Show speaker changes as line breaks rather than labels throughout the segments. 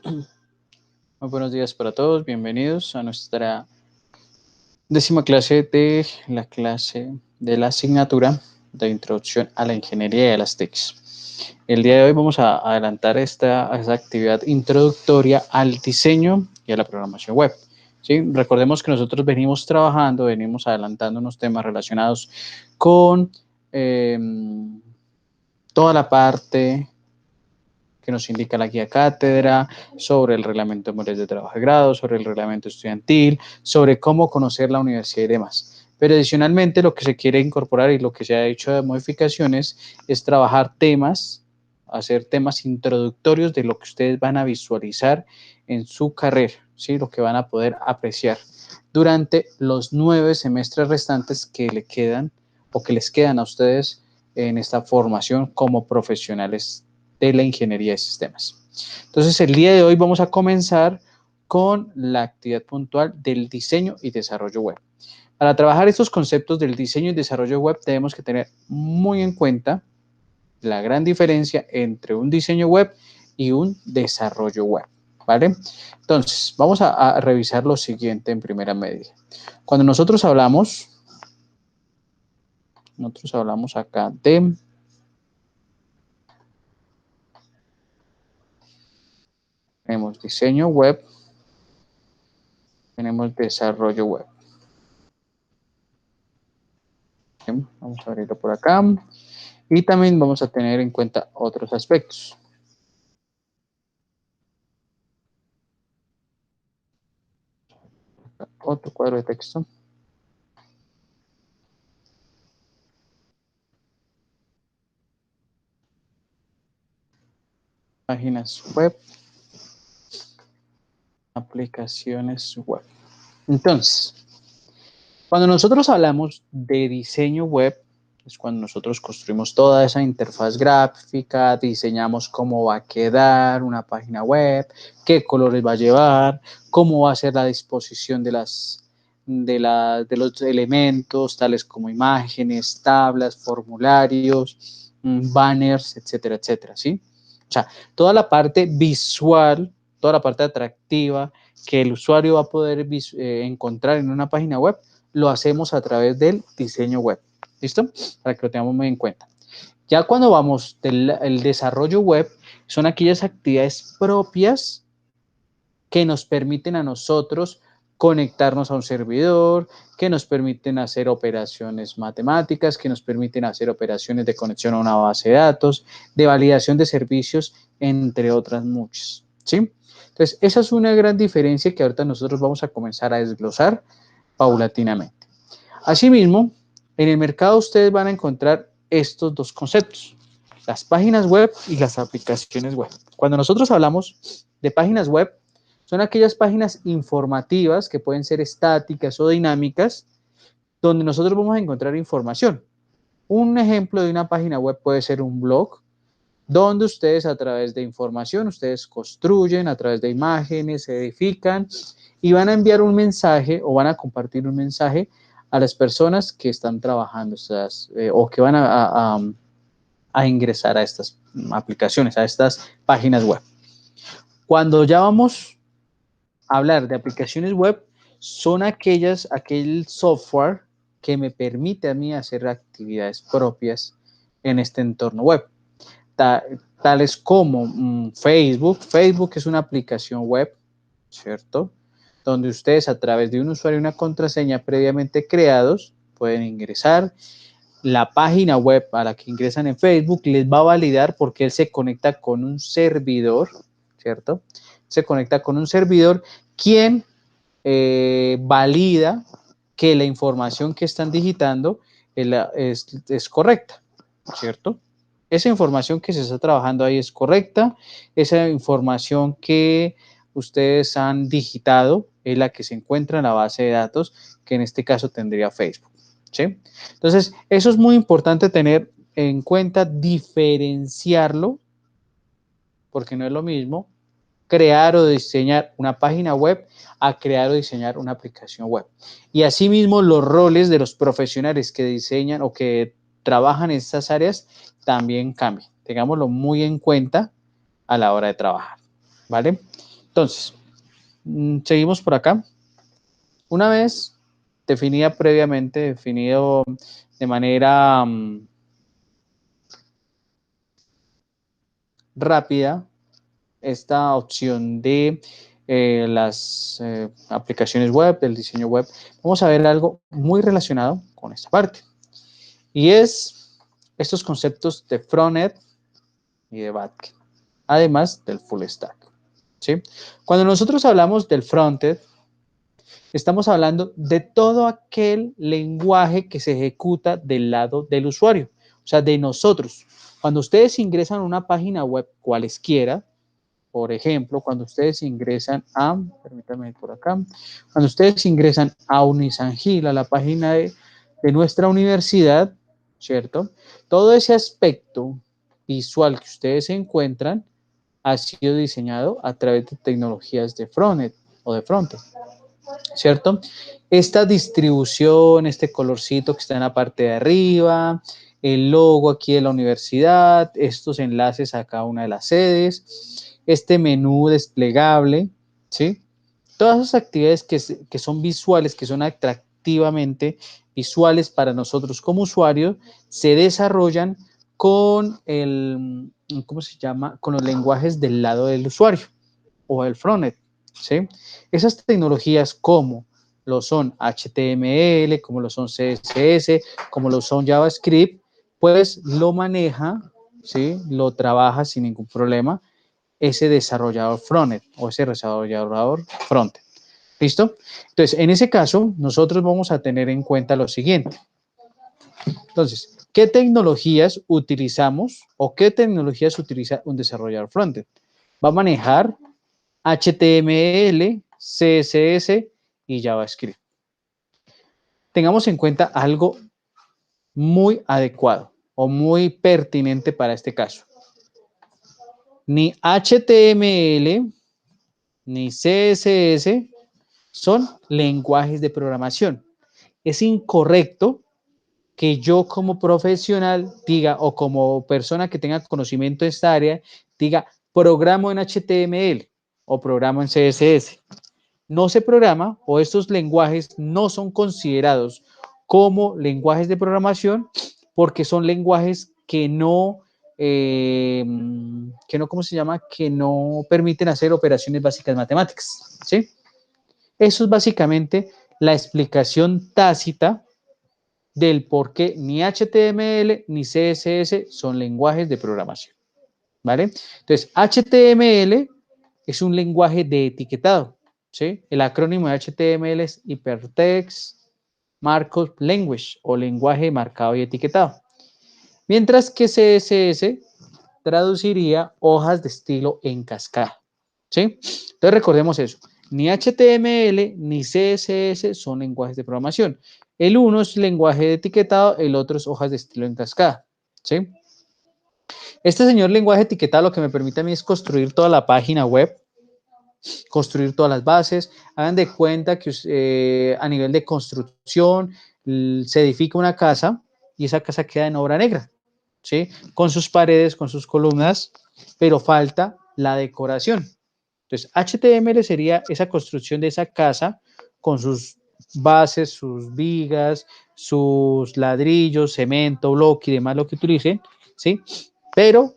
Muy buenos días para todos, bienvenidos a nuestra 10ª clase de la asignatura de Introducción a la Ingeniería de las TICs. El día de hoy vamos a adelantar esta actividad introductoria al diseño y a la programación web. ¿Sí? Recordemos que nosotros venimos adelantando unos temas relacionados con toda la parte que nos indica la guía cátedra, sobre el reglamento de modalidades de trabajo de grado, sobre el reglamento estudiantil, sobre cómo conocer la universidad y demás. Pero adicionalmente lo que se quiere incorporar y lo que se ha hecho de modificaciones es trabajar temas, hacer temas introductorios de lo que ustedes van a visualizar en su carrera, ¿sí? Lo que van a poder apreciar durante los 9 semestres restantes que le quedan o que les quedan a ustedes en esta formación como profesionales de la ingeniería de sistemas. Entonces, el día de hoy vamos a comenzar con la actividad puntual del diseño y desarrollo web. Para trabajar estos conceptos del diseño y desarrollo web, tenemos que tener muy en cuenta la gran diferencia entre un diseño web y un desarrollo web, ¿vale? Entonces, vamos a revisar lo siguiente en primera medida. Cuando nosotros hablamos acá de tenemos diseño web, tenemos desarrollo web. Vamos a abrirlo por acá. Y también vamos a tener en cuenta otros aspectos. Otro cuadro de texto. Páginas web. Aplicaciones web. Entonces, cuando nosotros hablamos de diseño web, es cuando nosotros construimos toda esa interfaz gráfica, diseñamos cómo va a quedar una página web, qué colores va a llevar, cómo va a ser la disposición de los elementos, tales como imágenes, tablas, formularios, banners, etcétera, etcétera, ¿sí? O sea, toda la parte visual, toda la parte atractiva que el usuario va a poder encontrar en una página web, lo hacemos a través del diseño web. ¿Listo? Para que lo tengamos muy en cuenta. Ya cuando vamos del desarrollo web, son aquellas actividades propias que nos permiten a nosotros conectarnos a un servidor, que nos permiten hacer operaciones matemáticas, que nos permiten hacer operaciones de conexión a una base de datos, de validación de servicios, entre otras muchas. ¿Sí? Entonces, esa es una gran diferencia que ahorita nosotros vamos a comenzar a desglosar paulatinamente. Asimismo, en el mercado ustedes van a encontrar estos dos conceptos, las páginas web y las aplicaciones web. Cuando nosotros hablamos de páginas web, son aquellas páginas informativas que pueden ser estáticas o dinámicas, donde nosotros vamos a encontrar información. Un ejemplo de una página web puede ser un blog, donde ustedes a través de información, ustedes construyen, a través de imágenes, se edifican y van a enviar un mensaje o van a compartir un mensaje a las personas que están trabajando o que van a ingresar a estas aplicaciones, a estas páginas web. Cuando ya vamos a hablar de aplicaciones web, son aquel software que me permite a mí hacer actividades propias en este entorno web. Tales como Facebook. Facebook es una aplicación web, ¿cierto? Donde ustedes a través de un usuario y una contraseña previamente creados pueden ingresar. La página web a la que ingresan en Facebook les va a validar porque él se conecta con un servidor, ¿cierto? Se conecta con un servidor quien valida que la información que están digitando es correcta, ¿cierto? Esa información que se está trabajando ahí es correcta, esa información que ustedes han digitado es la que se encuentra en la base de datos, que en este caso tendría Facebook, ¿sí? Entonces, eso es muy importante tener en cuenta, diferenciarlo, porque no es lo mismo crear o diseñar una página web a crear o diseñar una aplicación web. Y asimismo, los roles de los profesionales que diseñan o que trabajan en estas áreas también cambian. Tengámoslo muy en cuenta a la hora de trabajar, ¿vale? Entonces, seguimos por acá. Una vez definido de manera rápida esta opción de las aplicaciones web, del diseño web, vamos a ver algo muy relacionado con esta parte. Y es estos conceptos de frontend y de backend, además del full stack. ¿Sí? Cuando nosotros hablamos del frontend, estamos hablando de todo aquel lenguaje que se ejecuta del lado del usuario, o sea, de nosotros. Cuando ustedes ingresan a una página web cualesquiera, por ejemplo, cuando ustedes ingresan permítanme por acá, cuando ustedes ingresan a Unisangil, a la página de nuestra universidad, ¿cierto? Todo ese aspecto visual que ustedes encuentran ha sido diseñado a través de tecnologías de frontend o de frontend, ¿cierto? Esta distribución, este colorcito que está en la parte de arriba, el logo aquí de la universidad, estos enlaces a cada una de las sedes, este menú desplegable, ¿sí? Todas esas actividades que son visuales, que son atractivamente visuales para nosotros como usuarios, se desarrollan con el, ¿cómo se llama? Con los lenguajes del lado del usuario o el frontend, ¿sí? Esas tecnologías como lo son HTML, como lo son CSS, como lo son JavaScript, pues lo maneja, ¿sí? Lo trabaja sin ningún problema ese desarrollador frontend o ese desarrollador frontend. ¿Listo? Entonces, en ese caso, nosotros vamos a tener en cuenta lo siguiente. Entonces, ¿qué tecnologías utilizamos o qué tecnologías utiliza un desarrollador frontend? Va a manejar HTML, CSS y JavaScript. Tengamos en cuenta algo muy adecuado o muy pertinente para este caso. Ni HTML ni CSS son lenguajes de programación. Es incorrecto que yo como profesional diga o como persona que tenga conocimiento de esta área diga programo en HTML o programo en CSS. No se programa o estos lenguajes no son considerados como lenguajes de programación porque son lenguajes ¿cómo se llama? Que no permiten hacer operaciones básicas matemáticas, ¿sí? Eso es básicamente la explicación tácita del por qué ni HTML ni CSS son lenguajes de programación, ¿vale? Entonces, HTML es un lenguaje de etiquetado, ¿sí? El acrónimo de HTML es Hypertext Markup Language o lenguaje marcado y etiquetado. Mientras que CSS traduciría hojas de estilo en cascada, ¿sí? Entonces recordemos eso. Ni HTML ni CSS son lenguajes de programación. El uno es lenguaje de etiquetado, el otro es hojas de estilo en cascada, ¿sí? Este señor lenguaje etiquetado lo que me permite a mí es construir toda la página web, construir todas las bases. Hagan de cuenta que a nivel de construcción se edifica una casa y esa casa queda en obra negra, ¿sí? Con sus paredes, con sus columnas, pero falta la decoración. Entonces, HTML sería esa construcción de esa casa con sus bases, sus vigas, sus ladrillos, cemento, bloque y demás, lo que utilicen, ¿sí? Pero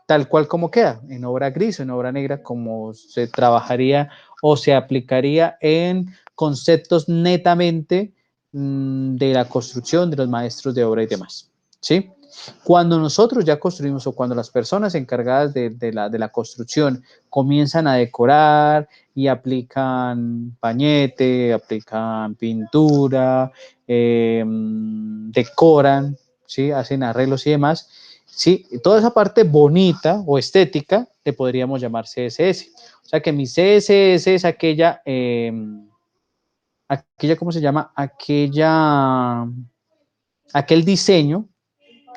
tal cual como queda, en obra gris o en obra negra, como se trabajaría o se aplicaría en conceptos netamente de la construcción, de los maestros de obra y demás, ¿sí? Cuando nosotros ya construimos o cuando las personas encargadas de la construcción comienzan a decorar y aplican pañete, aplican pintura, decoran, ¿sí? Hacen arreglos y demás, ¿sí? Toda esa parte bonita o estética le podríamos llamar CSS. O sea que mi CSS es ¿cómo se llama? Aquel diseño,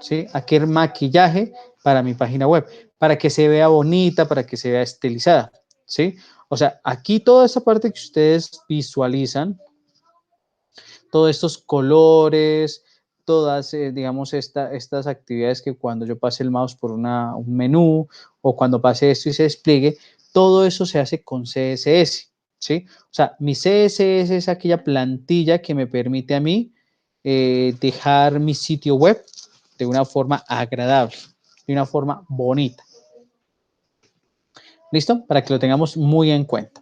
¿sí? Aquel maquillaje para mi página web, para que se vea bonita, para que se vea estilizada, ¿sí? O sea, aquí toda esa parte que ustedes visualizan, todos estos colores, todas, digamos, estas actividades que cuando yo pase el mouse por un menú o cuando pase esto y se despliegue, todo eso se hace con CSS, ¿sí? O sea, mi CSS es aquella plantilla que me permite a mí dejar mi sitio web de una forma agradable, de una forma bonita. ¿Listo? Para que lo tengamos muy en cuenta.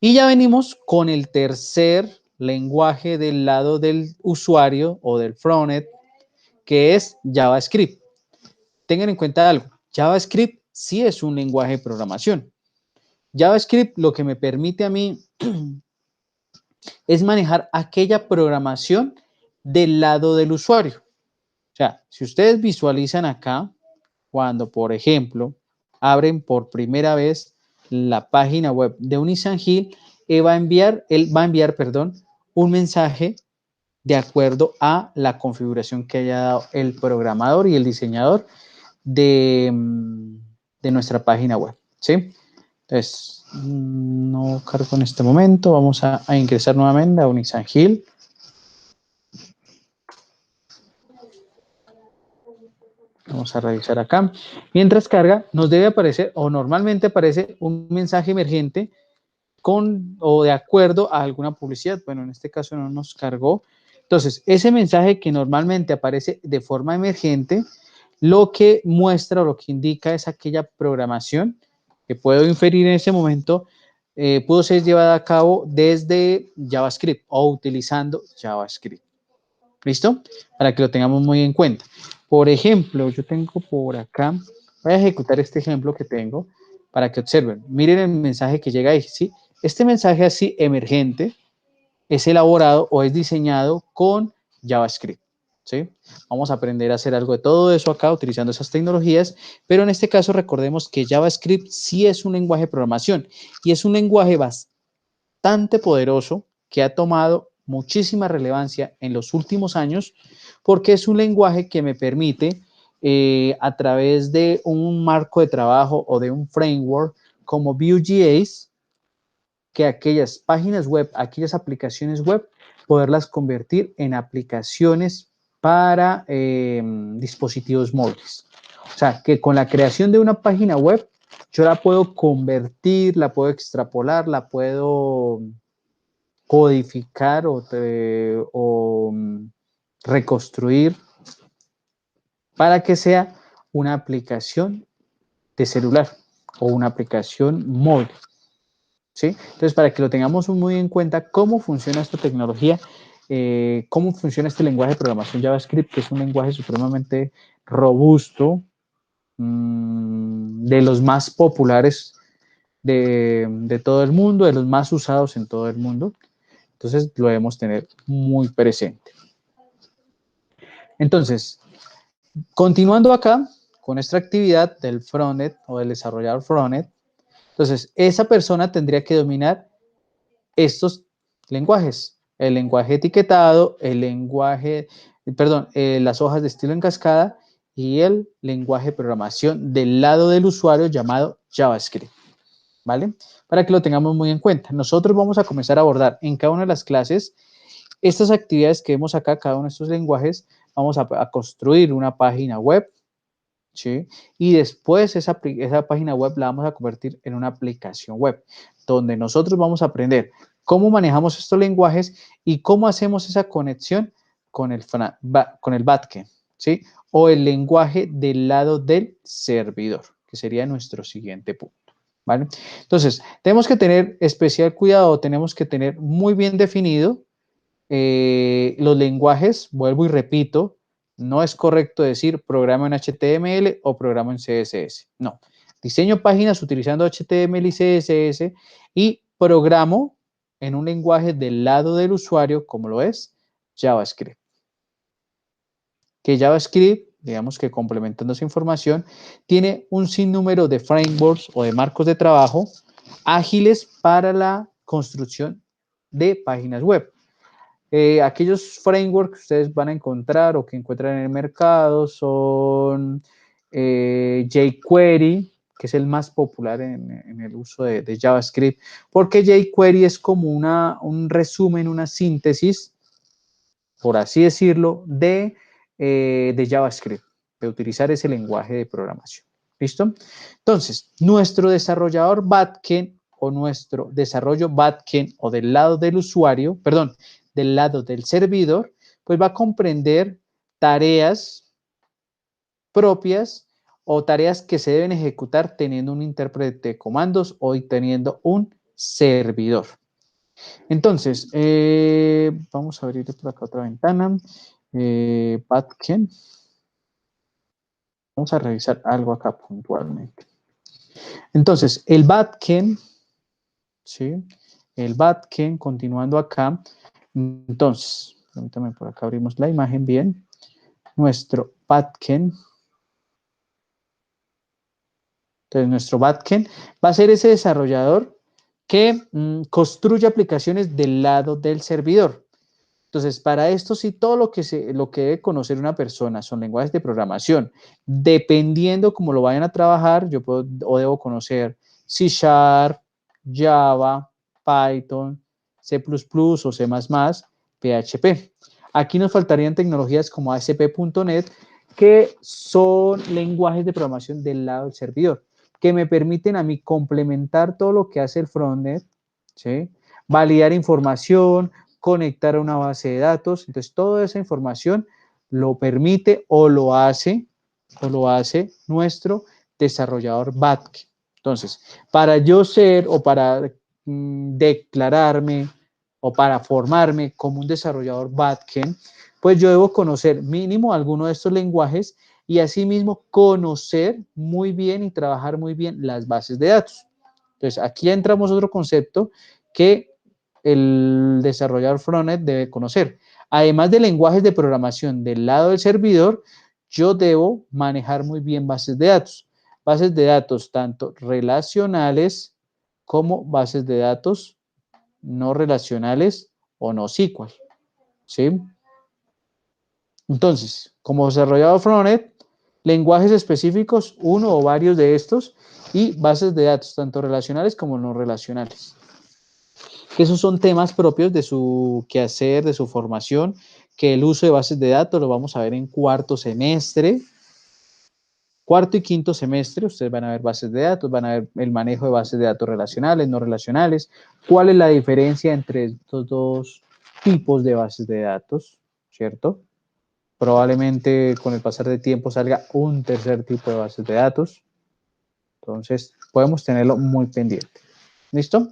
Y ya venimos con el tercer lenguaje del lado del usuario o del frontend, que es JavaScript. Tengan en cuenta algo, JavaScript sí es un lenguaje de programación. JavaScript lo que me permite a mí es manejar aquella programación del lado del usuario. O sea, si ustedes visualizan acá, cuando, por ejemplo, abren por primera vez la página web de Unisan Hill, él va a enviar, un mensaje de acuerdo a la configuración que haya dado el programador y el diseñador de nuestra página web, ¿sí? Entonces, no cargo en este momento. Vamos a ingresar nuevamente a Unisan Hill. Vamos a revisar acá. Mientras carga, nos debe aparecer, o normalmente aparece, un mensaje emergente con o de acuerdo a alguna publicidad. Bueno, en este caso no nos cargó. Entonces, ese mensaje que normalmente aparece de forma emergente, lo que muestra o lo que indica es aquella programación que puedo inferir en ese momento, pudo ser llevada a cabo desde JavaScript o utilizando JavaScript. ¿Listo? Para que lo tengamos muy en cuenta. Por ejemplo, yo tengo por acá, voy a ejecutar este ejemplo que tengo para que observen. Miren el mensaje que llega ahí, ¿sí? Este mensaje así emergente es elaborado o es diseñado con JavaScript, ¿sí? Vamos a aprender a hacer algo de todo eso acá utilizando esas tecnologías, pero en este caso recordemos que JavaScript sí es un lenguaje de programación y es un lenguaje bastante poderoso que ha tomado muchísima relevancia en los últimos años porque es un lenguaje que me permite a través de un marco de trabajo o de un framework como Vue.js que aquellas páginas web, aquellas aplicaciones web, poderlas convertir en aplicaciones para dispositivos móviles. O sea, que con la creación de una página web, yo la puedo convertir, la puedo extrapolar, la puedo codificar o reconstruir para que sea una aplicación de celular o una aplicación móvil. ¿Sí? Entonces, para que lo tengamos muy en cuenta, cómo funciona esta tecnología, cómo funciona este lenguaje de programación JavaScript, que es un lenguaje supremamente robusto, de los más populares de todo el mundo, de los más usados en todo el mundo. Entonces, lo debemos tener muy presente. Entonces, continuando acá con nuestra actividad del frontend o del desarrollador frontend, entonces, esa persona tendría que dominar estos lenguajes, el lenguaje etiquetado, el lenguaje, perdón, las hojas de estilo en cascada y el lenguaje de programación del lado del usuario llamado JavaScript, ¿vale? Para que lo tengamos muy en cuenta. Nosotros vamos a comenzar a abordar en cada una de las clases estas actividades que vemos acá, cada uno de estos lenguajes, vamos a construir una página web, ¿sí? Y después esa página web la vamos a convertir en una aplicación web, donde nosotros vamos a aprender cómo manejamos estos lenguajes y cómo hacemos esa conexión con el backend, ¿sí? O el lenguaje del lado del servidor, que sería nuestro siguiente punto, ¿vale? Entonces, tenemos que tener especial cuidado, tenemos que tener muy bien definido los lenguajes, vuelvo y repito, no es correcto decir programa en HTML o programa en CSS. No. Diseño páginas utilizando HTML y CSS y programo en un lenguaje del lado del usuario, como lo es JavaScript. Que JavaScript, digamos que complementando esa información, tiene un sinnúmero de frameworks o de marcos de trabajo ágiles para la construcción de páginas web. Aquellos frameworks que ustedes van a encontrar o que encuentran en el mercado son jQuery, que es el más popular en el uso de JavaScript, porque jQuery es como un resumen, una síntesis por así decirlo, de JavaScript, de utilizar ese lenguaje de programación. ¿Listo? Entonces, nuestro desarrollador backend o nuestro desarrollo backend o del lado del usuario, perdón, del lado del servidor, pues va a comprender tareas propias o tareas que se deben ejecutar teniendo un intérprete de comandos o teniendo un servidor. Entonces, vamos a abrir por acá otra ventana. Backend. Vamos a revisar algo acá puntualmente. Entonces, el backend, ¿sí? El backend, continuando acá. Entonces, permítame por acá abrimos la imagen bien. Nuestro backend. Entonces, nuestro backend va a ser ese desarrollador que construye aplicaciones del lado del servidor. Entonces, para esto sí, todo lo que debe conocer una persona son lenguajes de programación. Dependiendo cómo lo vayan a trabajar, yo puedo o debo conocer C#, Java, Python, C++ o C++, PHP. Aquí nos faltarían tecnologías como ASP.NET, que son lenguajes de programación del lado del servidor, que me permiten a mí complementar todo lo que hace el frontend, ¿sí? Validar información, conectar a una base de datos. Entonces, toda esa información lo permite o lo hace nuestro desarrollador backend. Entonces, para yo ser o para declararme o para formarme como un desarrollador backend, pues yo debo conocer mínimo alguno de estos lenguajes y asimismo conocer muy bien y trabajar muy bien las bases de datos. Entonces, aquí entramos a otro concepto que el desarrollador frontend debe conocer. Además de lenguajes de programación del lado del servidor, yo debo manejar muy bien bases de datos. Bases de datos tanto relacionales como bases de datos no relacionales o no SQL. ¿Sí? Entonces, como desarrollador frontend, lenguajes específicos, uno o varios de estos, y bases de datos, tanto relacionales como no relacionales. Que esos son temas propios de su quehacer, de su formación, que el uso de bases de datos lo vamos a ver en cuarto semestre. Cuarto y quinto semestre, ustedes van a ver bases de datos, van a ver el manejo de bases de datos relacionales, no relacionales, cuál es la diferencia entre estos dos tipos de bases de datos, ¿cierto? Probablemente con el pasar de tiempo salga un tercer tipo de bases de datos. Entonces, podemos tenerlo muy pendiente. ¿Listo?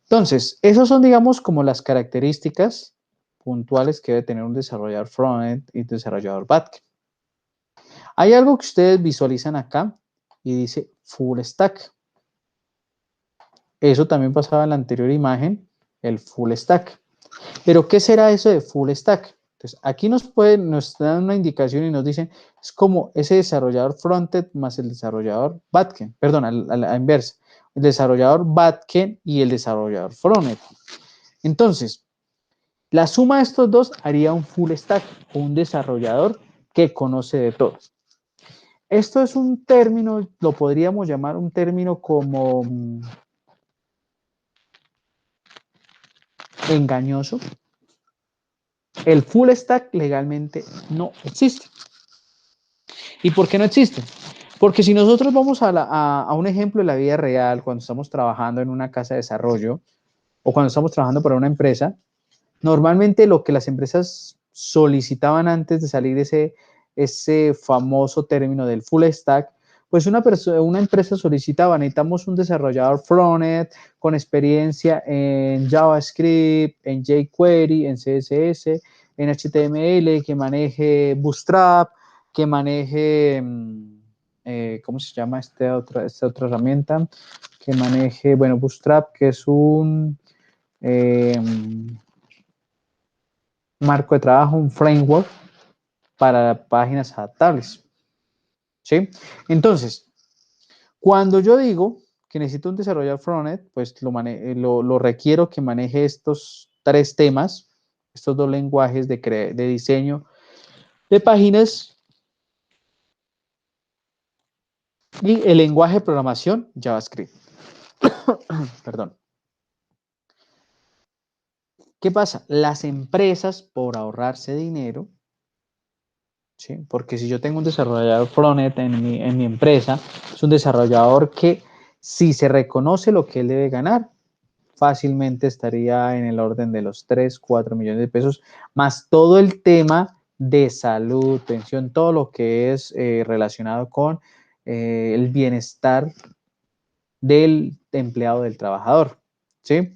Entonces, esas son, digamos, como las características puntuales que debe tener un desarrollador frontend y un desarrollador backend. Hay algo que ustedes visualizan acá y dice full stack. Eso también pasaba en la anterior imagen, el full stack. Pero, ¿qué será eso de full stack? Entonces, aquí nos dan una indicación y nos dicen, es como ese desarrollador frontend más el desarrollador backend, perdón, a la inversa, el desarrollador backend y el desarrollador frontend. Entonces, la suma de estos dos haría un full stack, un desarrollador que conoce de todo. Esto es un término, lo podríamos llamar un término como engañoso. El full stack legalmente no existe. ¿Y por qué no existe? Porque si nosotros vamos a un ejemplo de la vida real, cuando estamos trabajando en una casa de desarrollo o cuando estamos trabajando para una empresa, normalmente lo que las empresas solicitaban antes de salir ese famoso término del full stack, pues una empresa solicitaba, necesitamos un desarrollador frontend con experiencia en JavaScript, en jQuery, en CSS, en HTML, que maneje Bootstrap, que maneje, ¿cómo se llama esta otra herramienta? Que maneje, bueno, Bootstrap, que es un marco de trabajo, un framework para páginas adaptables. ¿Sí? Entonces, cuando yo digo que necesito un desarrollador frontend, pues lo requiero que maneje estos tres temas, estos dos lenguajes de diseño de páginas y el lenguaje de programación JavaScript. Perdón. ¿Qué pasa? Las empresas, por ahorrarse dinero, ¿sí? Porque si yo tengo un desarrollador frontend en mi empresa, es un desarrollador que si se reconoce lo que él debe ganar, fácilmente estaría en el orden de los 3, 4 millones de pesos, más todo el tema de salud, pensión, todo lo que es relacionado con el bienestar del empleado, del trabajador, ¿sí?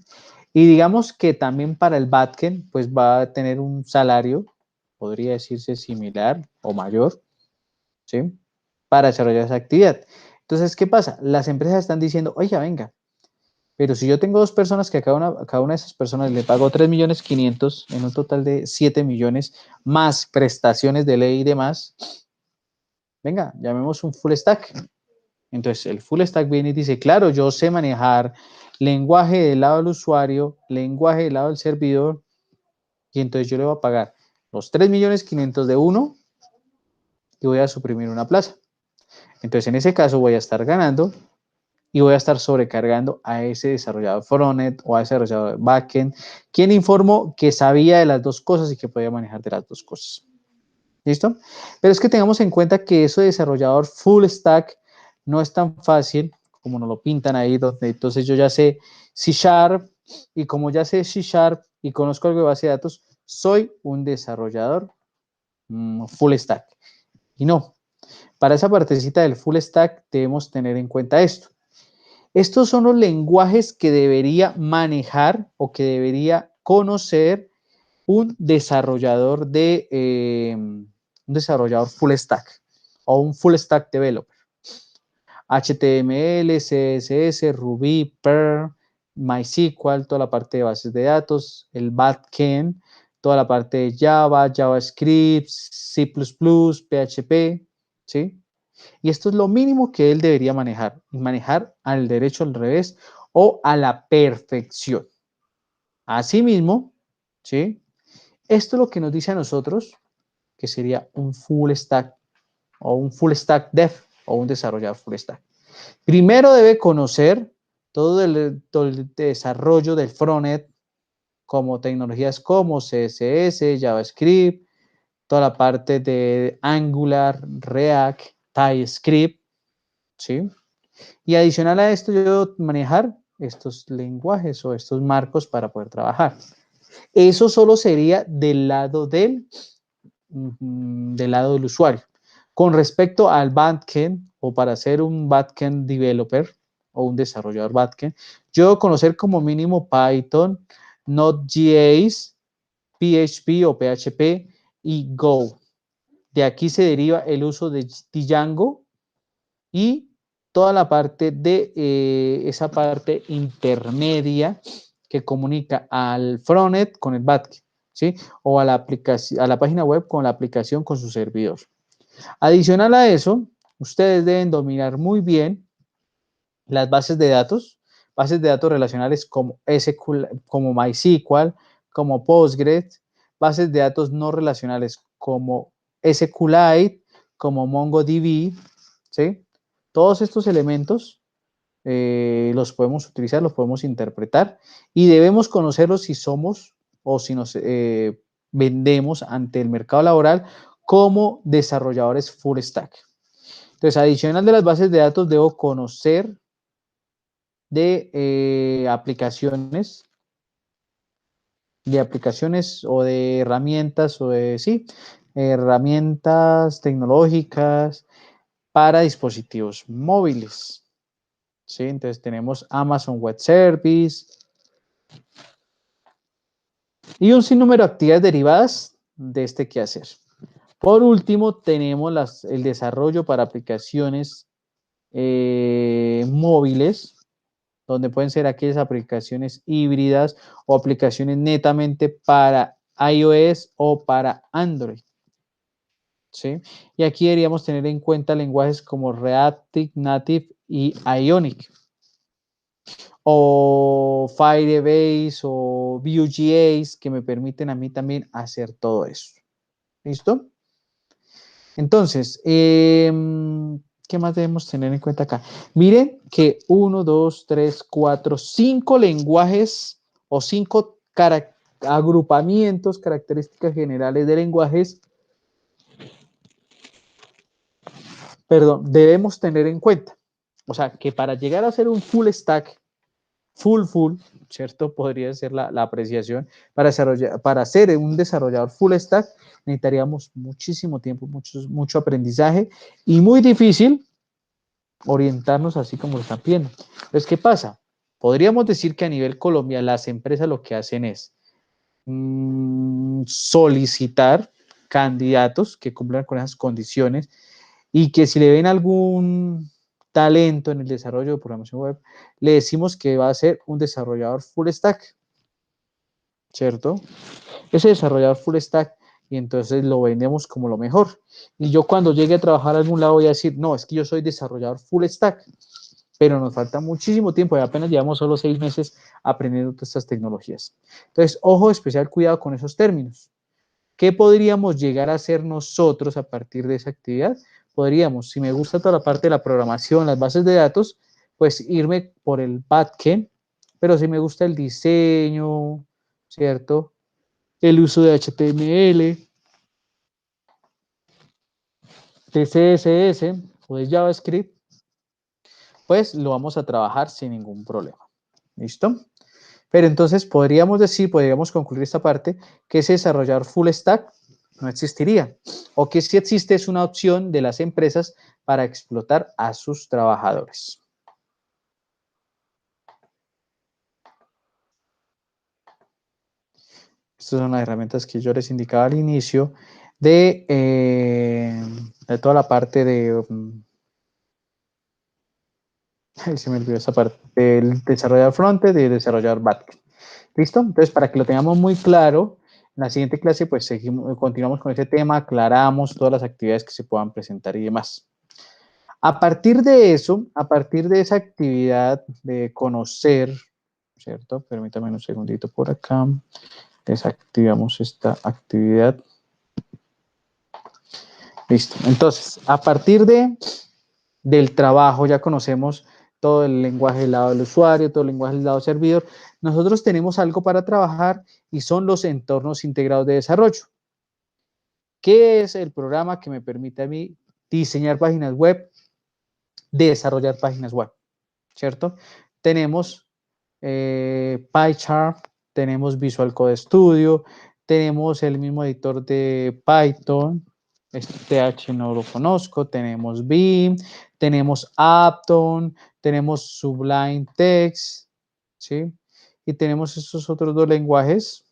Y digamos que también para el backend, pues va a tener un salario, podría decirse similar o mayor, ¿sí? Para desarrollar esa actividad. Entonces, ¿qué pasa? Las empresas están diciendo, oiga, venga, pero si yo tengo dos personas que a cada una de esas personas le pago 3.500.000 en un total de 7 millones más prestaciones de ley y demás, venga, llamemos un full stack. Entonces el full stack viene y dice, claro, yo sé manejar lenguaje del lado del usuario, lenguaje del lado del servidor, y entonces yo le voy a pagar los 3.500.000 de uno y voy a suprimir una plaza. Entonces en ese caso voy a estar ganando y voy a estar sobrecargando a ese desarrollador frontend o a ese desarrollador backend, quien informó que sabía de las dos cosas y que podía manejar de las dos cosas. ¿Listo? Pero es que tengamos en cuenta que eso de desarrollador full stack no es tan fácil como nos lo pintan ahí, donde entonces yo ya sé C Sharp y como ya sé C Sharp y conozco algo de base de datos, soy un desarrollador full stack. Y no, para esa partecita del full stack debemos tener en cuenta esto. Estos son los lenguajes que debería manejar o que debería conocer un desarrollador un desarrollador full stack o un full stack developer. HTML, CSS, Ruby, Perl, MySQL, toda la parte de bases de datos, el backend, toda la parte de Java, JavaScript, C++, PHP, ¿sí? Y esto es lo mínimo que él debería manejar, y manejar al derecho, al revés o a la perfección. Asimismo, ¿sí? Esto es lo que nos dice a nosotros que sería un full stack o un full stack dev o un desarrollador full stack. Primero debe conocer todo el desarrollo del frontend como tecnologías como CSS, JavaScript, toda la parte de Angular, React, TypeScript, ¿sí? Y adicional a esto, yo debo manejar estos lenguajes o estos marcos para poder trabajar. Eso solo sería del lado del usuario. Con respecto al backend o para ser un backend developer o un desarrollador backend, yo debo conocer como mínimo Python, Node.js, PHP o PHP y Go. De aquí se deriva el uso de Django y toda la parte de esa parte intermedia que comunica al frontend con el backend, ¿sí? O a la aplicación, a la página web con la aplicación con su servidor. Adicional a eso, ustedes deben dominar muy bien las bases de datos relacionales como SQL, como MySQL, como Postgres, bases de datos no relacionales como SQLite, como MongoDB, ¿sí? Todos estos elementos los podemos utilizar, los podemos interpretar y debemos conocerlos si somos o si nos vendemos ante el mercado laboral como desarrolladores full stack. Entonces, adicional de las bases de datos, debo conocer de aplicaciones o de herramientas o de, sí, herramientas tecnológicas para dispositivos móviles. ¿Sí? Entonces tenemos Amazon Web Service y un sinnúmero de actividades derivadas de este quehacer. Por último, tenemos el desarrollo para aplicaciones móviles, donde pueden ser aquellas aplicaciones híbridas o aplicaciones netamente para iOS o para Android. ¿Sí? Y aquí deberíamos tener en cuenta lenguajes como Reactive, Native y Ionic, o Firebase o Vue.js, que me permiten a mí también hacer todo eso. ¿Listo? Entonces, ¿qué más debemos tener en cuenta acá? Miren que 1, 2, 3, 4, 5 lenguajes o 5 agrupamientos, características generales de lenguajes, perdón, debemos tener en cuenta. O sea, que para llegar a ser un full stack, full, ¿cierto? Podría ser la apreciación. Para ser un desarrollador full stack, necesitaríamos muchísimo tiempo, mucho aprendizaje y muy difícil orientarnos así como lo están pidiendo. Entonces, ¿qué pasa? Podríamos decir que a nivel Colombia las empresas lo que hacen es solicitar candidatos que cumplan con esas condiciones y que si le ven algún talento en el desarrollo de programación web, le decimos que va a ser un desarrollador full stack, ¿cierto? Ese desarrollador full stack y entonces lo vendemos como lo mejor. Y yo cuando llegue a trabajar a algún lado voy a decir, no, es que yo soy desarrollador full stack, pero nos falta muchísimo tiempo y apenas llevamos solo 6 meses aprendiendo todas estas tecnologías. Entonces, ojo, especial cuidado con esos términos. ¿Qué podríamos llegar a hacer nosotros a partir de esa actividad? Podríamos, si me gusta toda la parte de la programación, las bases de datos, pues irme por el backend, pero si me gusta el diseño, ¿cierto? El uso de HTML, de CSS o de JavaScript, pues lo vamos a trabajar sin ningún problema. ¿Listo? Pero entonces podríamos concluir esta parte, que ese desarrollador full stack no existiría. O que si existe es una opción de las empresas para explotar a sus trabajadores. Estas son las herramientas que yo les indicaba al inicio de toda la parte de... se me olvidó esa parte, del desarrollador frontend y del desarrollador backend. ¿Listo? Entonces, para que lo tengamos muy claro, en la siguiente clase, pues continuamos con ese tema, aclaramos todas las actividades que se puedan presentar y demás. A partir de eso, a partir de esa actividad de conocer, ¿cierto? Permítame un segundito por acá. Desactivamos esta actividad. Listo. Entonces, a partir del trabajo, ya conocemos todo el lenguaje del lado del usuario, todo el lenguaje del lado del servidor. Nosotros tenemos algo para trabajar y son los entornos integrados de desarrollo. ¿Qué es el programa que me permite a mí diseñar páginas web, desarrollar páginas web? ¿Cierto? Tenemos PyCharm, tenemos Visual Code Studio, tenemos el mismo editor de Python, TH no lo conozco, tenemos Vim, tenemos Apton, tenemos Sublime Text, ¿sí? Y tenemos estos otros dos lenguajes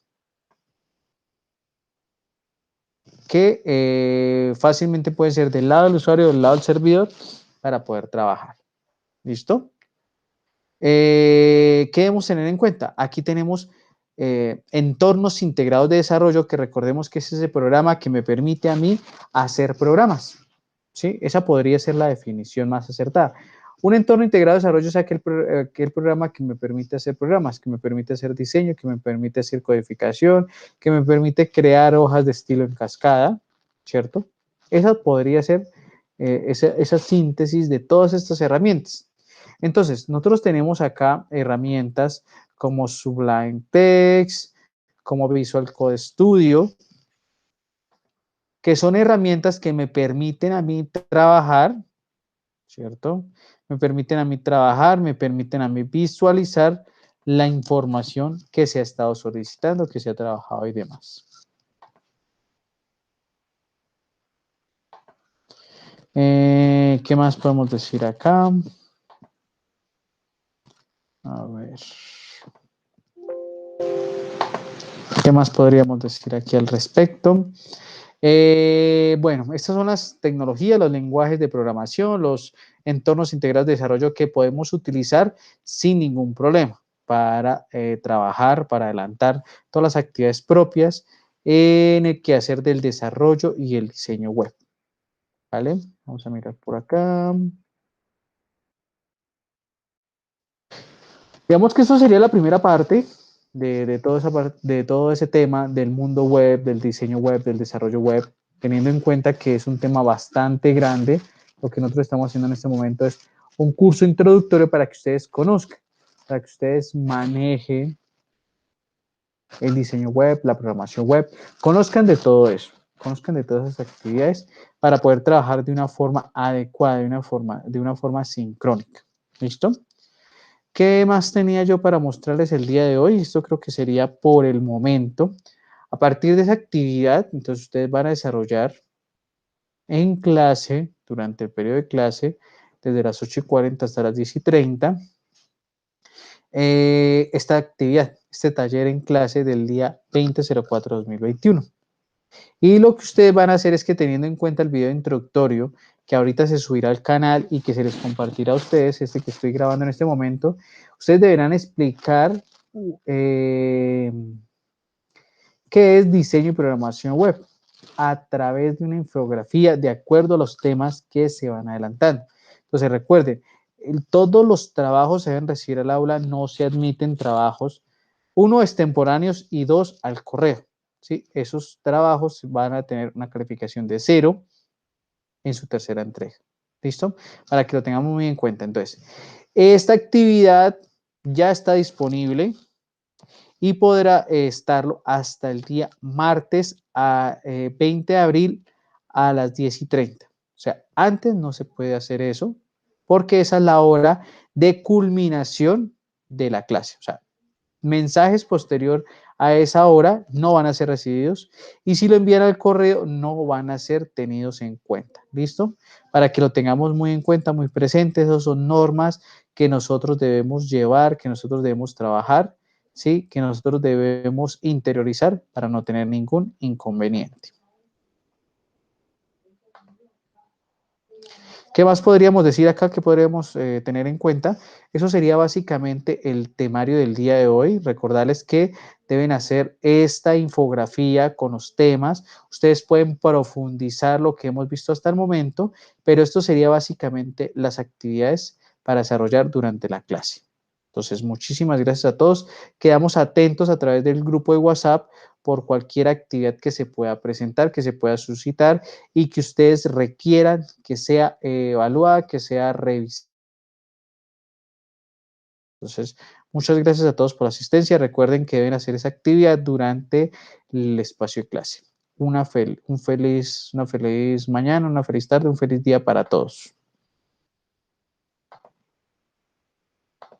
que fácilmente pueden ser del lado del usuario o del lado del servidor para poder trabajar. ¿Listo? ¿Qué debemos tener en cuenta? Aquí tenemos entornos integrados de desarrollo, que recordemos que es ese programa que me permite a mí hacer programas. ¿Sí? Esa podría ser la definición más acertada. Un entorno integrado de desarrollo es aquel programa que me permite hacer programas, que me permite hacer diseño, que me permite hacer codificación, que me permite crear hojas de estilo en cascada, ¿cierto? Esa podría ser esa síntesis de todas estas herramientas. Entonces, nosotros tenemos acá herramientas como Sublime Text, como Visual Code Studio, que son herramientas que me permiten a mí trabajar, ¿cierto? Me permiten a mí trabajar, me permiten a mí visualizar la información que se ha estado solicitando, que se ha trabajado y demás. ¿Qué más podemos decir acá? A ver. ¿Qué más podríamos decir aquí al respecto? Bueno, estas son las tecnologías, los lenguajes de programación, los entornos integrados de desarrollo que podemos utilizar sin ningún problema para trabajar, para adelantar todas las actividades propias en el quehacer del desarrollo y el diseño web. ¿Vale? Vamos a mirar por acá. Digamos que esto sería la primera parte de todo ese tema del mundo web, del diseño web, del desarrollo web, teniendo en cuenta que es un tema bastante grande. Lo que nosotros estamos haciendo en este momento es un curso introductorio para que ustedes conozcan, para que ustedes manejen el diseño web, la programación web. Conozcan de todo eso, conozcan de todas esas actividades para poder trabajar de una forma adecuada, de una forma sincrónica. ¿Listo? ¿Qué más tenía yo para mostrarles el día de hoy? Esto creo que sería por el momento. A partir de esa actividad, entonces ustedes van a desarrollar en clase, durante el periodo de clase, desde las 8:40 hasta las 10:30, esta actividad, este taller en clase del día 20/04/2021. Y lo que ustedes van a hacer es que teniendo en cuenta el video introductorio que ahorita se subirá al canal y que se les compartirá a ustedes, este que estoy grabando en este momento, ustedes deberán explicar qué es diseño y programación web a través de una infografía de acuerdo a los temas que se van adelantando. Entonces recuerden, todos los trabajos se deben recibir al aula, no se admiten trabajos, uno, extemporáneos y dos, al correo. ¿Sí? Esos trabajos van a tener una calificación de 0 en su tercera entrega. ¿Listo? Para que lo tengamos muy en cuenta. Entonces, esta actividad ya está disponible y podrá estarlo hasta el día martes 20 de abril a las 10:30. O sea, antes no se puede hacer eso porque esa es la hora de culminación de la clase. O sea, mensajes posterior a esa hora no van a ser recibidos y si lo envían al correo no van a ser tenidos en cuenta. ¿Listo? Para que lo tengamos muy en cuenta, muy presentes. Esas son normas que nosotros debemos llevar, que nosotros debemos trabajar, ¿sí? Que nosotros debemos interiorizar para no tener ningún inconveniente. ¿Qué más podríamos decir acá que podríamos tener en cuenta? Eso sería básicamente el temario del día de hoy. Recordarles que deben hacer esta infografía con los temas. Ustedes pueden profundizar lo que hemos visto hasta el momento, pero esto sería básicamente las actividades para desarrollar durante la clase. Entonces, muchísimas gracias a todos. Quedamos atentos a través del grupo de WhatsApp por cualquier actividad que se pueda presentar, que se pueda suscitar y que ustedes requieran que sea evaluada, que sea revisada. Entonces, muchas gracias a todos por la asistencia. Recuerden que deben hacer esa actividad durante el espacio de clase. Una feliz mañana, una feliz tarde, un feliz día para todos.